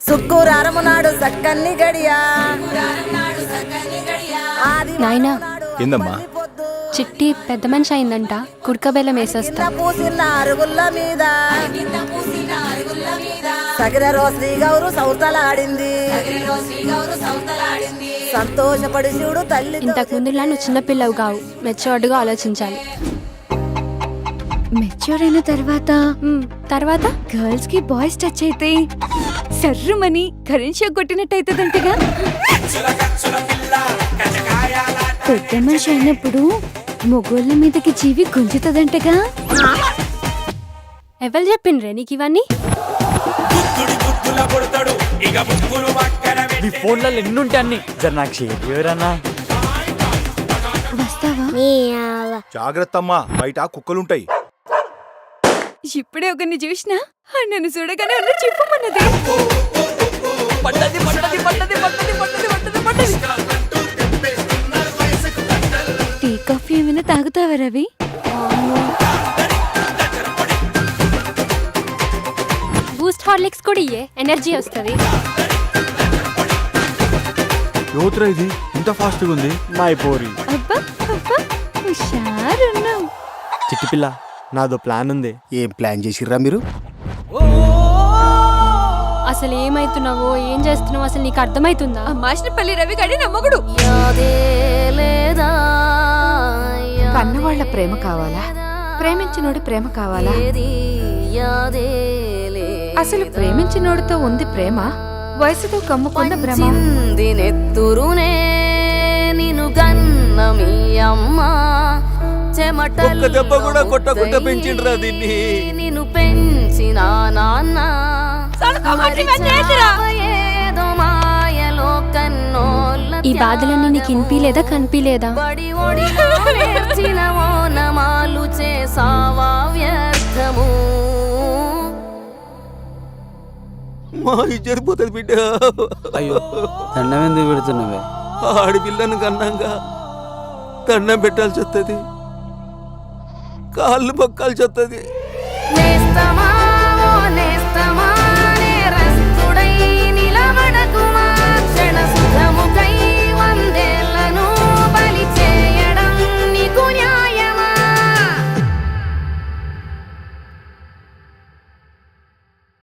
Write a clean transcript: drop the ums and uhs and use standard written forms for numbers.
శుక్రవారం నాడు సక్కన్ని గడియా నాయనా ఏందమ్మా? చిట్టి పెద్ద మనిషి అయిందంట, కుడకబెల్లం వేసేస్తా. పూసిన అరుగుల్ల మీద సగిర రోశ్రీ గౌరు సౌతలాడింది. సంతోషపడి చూడు తల్లి. ఇంతకు ముందులా నువ్వు చిన్నపిల్లవు కావు, మెచ్యూర్డ్గా ఆలోచించాలి. మెచ్యూర్ అయిన తర్వాత గర్ల్స్ కి బాయ్స్ టచ్ అయితే సర్రుమని కరెంట్ షాక్ కొట్టినట్టు అవుతుందంటగా. పెద్ద మనిషి అయినప్పుడు మొగోళ్ళ మీదకి జీవి గుంజుతుందంటగా. ఎవరు చెప్పిండ్రే నీకు ఇవన్నీ? నీ ఫోన్లలో ఎన్నుంటే అన్ని జర నాకు షేర్. వస్తావా? జాగ్రత్త అమ్మా, బయట కుక్కలుంటాయి. ఇప్పుడే ఒకరిని చూసినా నన్ను చూడగానే అన్న చెప్పమన్నది. టీ కాఫీ ఏమైనా తాగుతావా రవి? బూస్ట్ హార్లిక్స్ కూడా ఇయ్యే, ఎనర్జీ వస్తుంది. యోత్రా ఇది ఇంత ఫాస్ట్గా ఉంది. మై పోరి అబ్బా అబ్బా హుషారున్నావు. చిట్టి పిల్ల, నాదో ప్లాన్ ఉంది. ఏం ప్లాన్ చేసిర్రా మీరు? అసలు ఏమైతున్నావో ఏం చేస్తున్నావో అసలు నీకు అర్థమవుతుందా? మాషనపల్లి రవి గడి నమ్మగుడు. కన్నవాళ్ల ప్రేమ కావాలా, ప్రేమించినోడి ప్రేమ కావాలా? అసలు ప్రేమించినోడితో ఉంది ప్రేమ, వయసుతో కమ్ముకున్న భ్రమ. నెత్తురునే నిన్ను గన్న మీ అమ్మ చెమటలు దెబ్బ కూడా కొట్టకుండా పెంచిండ్రా దీన్ని. నిన్ను పెంచిన నాన్న ఏదో మాయలో కన్నోళ్ళ ఈ బాధలన్నీ నీకు ఇనిపిలేదా కనిపిలేదా? బడి ఒడిలో నేర్చిన ఓనమాలు చేసావా వ్యర్థము. మా జరిపోతుంది బిడ్డ. అయ్యో, దండం ఎందుకు పెడుతున్నావే? ఆడపిల్లను కన్నాగా దండం పెట్టాల్సి వస్తుంది, కాళ్ళు మొక్కాల్సి వస్తుంది. నేస్తమా